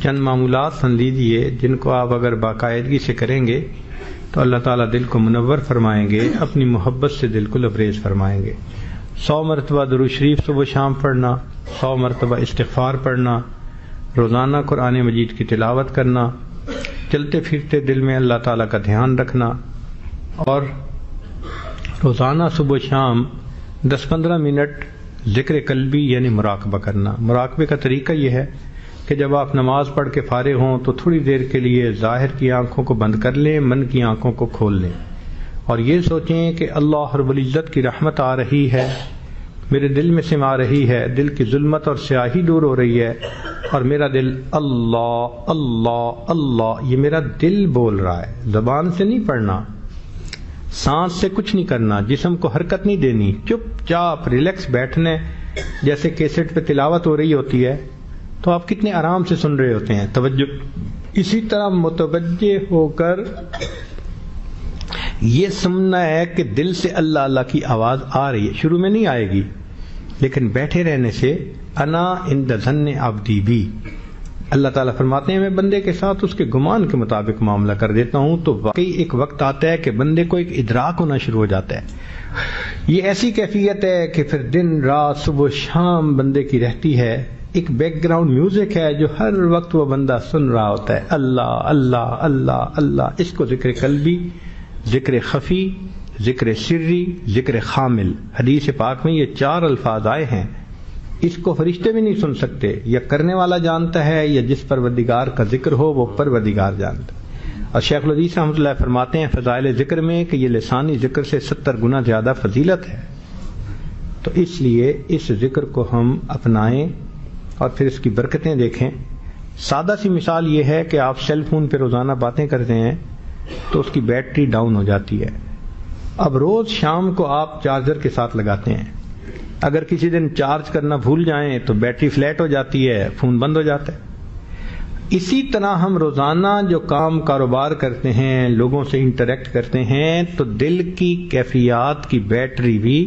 چند معمولات سن لیجئے جن کو آپ اگر باقاعدگی سے کریں گے تو اللہ تعالیٰ دل کو منور فرمائیں گے، اپنی محبت سے دل کو لبریز فرمائیں گے۔ 100 مرتبہ درود شریف صبح شام پڑھنا، 100 مرتبہ استغفار پڑھنا، روزانہ قرآن مجید کی تلاوت کرنا، چلتے پھرتے دل میں اللہ تعالیٰ کا دھیان رکھنا، اور روزانہ صبح شام 10-15 منٹ ذکر قلبی یعنی مراقبہ کرنا۔ مراقبے کا طریقہ یہ ہے کہ جب آپ نماز پڑھ کے فارغ ہوں تو تھوڑی دیر کے لیے ظاہر کی آنکھوں کو بند کر لیں، من کی آنکھوں کو کھول لیں، اور یہ سوچیں کہ اللہ رب العزت کی رحمت آ رہی ہے، میرے دل میں سما رہی ہے، دل کی ظلمت اور سیاہی دور ہو رہی ہے، اور میرا دل اللہ اللہ اللہ، یہ میرا دل بول رہا ہے، زبان سے نہیں پڑھنا، سانس سے کچھ نہیں کرنا، جسم کو حرکت نہیں دینی، چپ چاپ ریلیکس بیٹھنے، جیسے کیسٹ پہ تلاوت ہو رہی ہوتی ہے تو آپ کتنے آرام سے سن رہے ہوتے ہیں، توجہ اسی طرح متوجہ ہو کر یہ سننا ہے کہ دل سے اللہ اللہ کی آواز آ رہی ہے، شروع میں نہیں آئے گی لیکن بیٹھے رہنے سے انا عند ظن عبدی بی، اللہ تعالیٰ فرماتے ہیں میں بندے کے ساتھ اس کے گمان کے مطابق معاملہ کر دیتا ہوں، تو واقعی ایک وقت آتا ہے کہ بندے کو ایک ادراک ہونا شروع ہو جاتا ہے، یہ ایسی کیفیت ہے کہ پھر دن رات صبح شام بندے کی رہتی ہے، ایک بیک گراؤنڈ میوزک ہے جو ہر وقت وہ بندہ سن رہا ہوتا ہے، اللہ اللہ اللہ اللہ، اس کو ذکر قلبی، ذکر خفی، ذکر سری، ذکر خامل، حدیث پاک میں یہ 4 الفاظ آئے ہیں، اس کو فرشتے بھی نہیں سن سکتے، یا کرنے والا جانتا ہے یا جس پروردگار کا ذکر ہو وہ پروردگار جانتا ہے۔ اور شیخ الحدیث رحمۃ اللہ فرماتے ہیں فضائل ذکر میں کہ یہ لسانی ذکر سے 70 گنا زیادہ فضیلت ہے، تو اس لیے اس ذکر کو ہم اپنائیں اور پھر اس کی برکتیں دیکھیں۔ سادہ سی مثال یہ ہے کہ آپ سیل فون پہ روزانہ باتیں کرتے ہیں تو اس کی بیٹری ڈاؤن ہو جاتی ہے، اب روز شام کو آپ چارجر کے ساتھ لگاتے ہیں، اگر کسی دن چارج کرنا بھول جائیں تو بیٹری فلیٹ ہو جاتی ہے، فون بند ہو جاتا ہے۔ اسی طرح ہم روزانہ جو کام کاروبار کرتے ہیں، لوگوں سے انٹریکٹ کرتے ہیں، تو دل کی کیفیات کی بیٹری بھی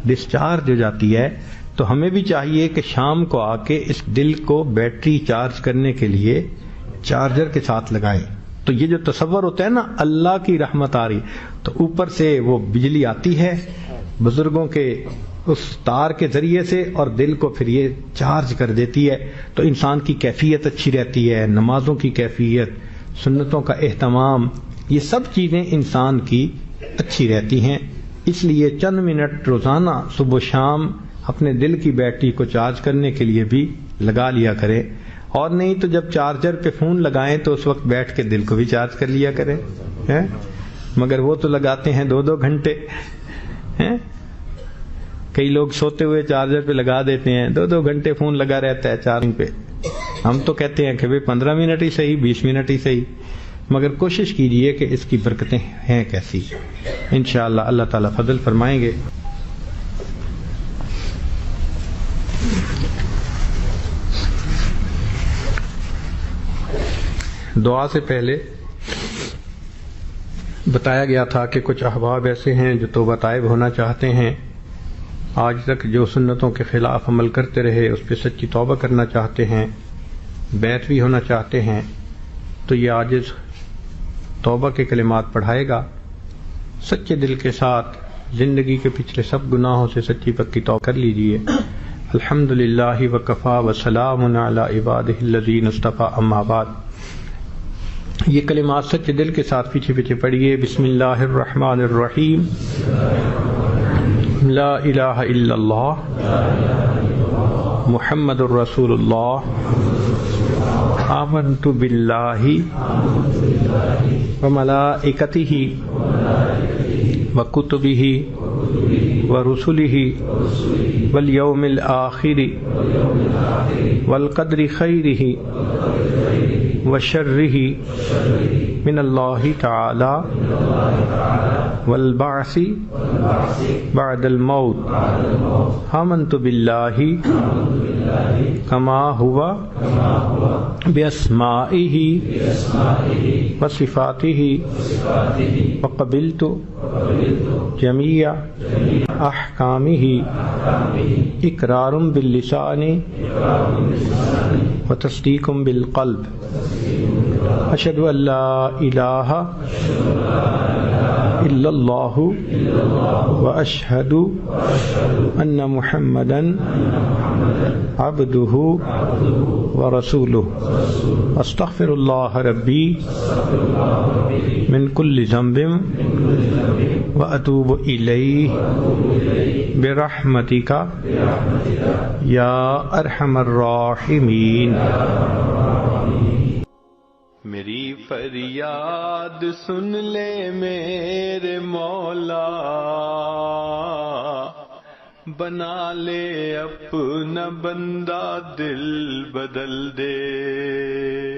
ڈسچارج ہو جاتی ہے، تو ہمیں بھی چاہیے کہ شام کو آ کے اس دل کو بیٹری چارج کرنے کے لیے چارجر کے ساتھ لگائیں۔ تو یہ جو تصور ہوتا ہے نا اللہ کی رحمت آ رہی، تو اوپر سے وہ بجلی آتی ہے بزرگوں کے اس تار کے ذریعے سے، اور دل کو پھر یہ چارج کر دیتی ہے، تو انسان کی کیفیت اچھی رہتی ہے، نمازوں کی کیفیت، سنتوں کا اہتمام، یہ سب چیزیں انسان کی اچھی رہتی ہیں۔ اس لیے چند منٹ روزانہ صبح و شام اپنے دل کی بیٹری کو چارج کرنے کے لیے بھی لگا لیا کریں، اور نہیں تو جب چارجر پہ فون لگائیں تو اس وقت بیٹھ کے دل کو بھی چارج کر لیا کریں، مگر وہ تو لگاتے ہیں 2-2 گھنٹے، کئی لوگ سوتے ہوئے چارجر پہ لگا دیتے ہیں، 2-2 گھنٹے فون لگا رہتا ہے چارجنگ پہ۔ ہم تو کہتے ہیں کہ بھئی 15 منٹ ہی صحیح، 20 منٹ ہی صحیح، مگر کوشش کیجئے کہ اس کی برکتیں ہیں کیسی، انشاءاللہ اللہ تعالیٰ فضل فرمائیں گے۔ دعا سے پہلے بتایا گیا تھا کہ کچھ احباب ایسے ہیں جو توبہ طائب ہونا چاہتے ہیں، آج تک جو سنتوں کے خلاف عمل کرتے رہے اس پہ سچی توبہ کرنا چاہتے ہیں، بیعت بھی ہونا چاہتے ہیں، تو یہ عاجز توبہ کے کلمات پڑھائے گا، سچے دل کے ساتھ زندگی کے پچھلے سب گناہوں سے سچی پکی توبہ کر لیجئے۔ الحمدللہ وکفی وسلام علی عبادہ الذین اصطفی، اما بعد۔ یہ کلمات سچے دل کے ساتھ پیچھے پیچھے پڑھیے۔ بسم اللہ الرحمن الرحیم، لا الہ الا اللہ محمد الرسول اللہ، آمنت باللہ وملائکتہ وکتبہ ورسلہ والیوم الآخر والقدر خیرہ وشرہ من اللہ تعالی والبعث بعد الموت، آمنت باللہ کما ہوا بأسمائه وصفاته وقبلت جميع أحكامه إقرار باللسان وتصديق بالقلب أشهد أن لا إله إلا الله وأشهد أن محمدا عبده ورسوله أستغفر الله ربي من كل ذنب وأتوب إليه برحمتك يا أرحم الراحمين. میری فریاد سن لے میرے مولا، بنا لے اپنا بندہ دل بدل دے.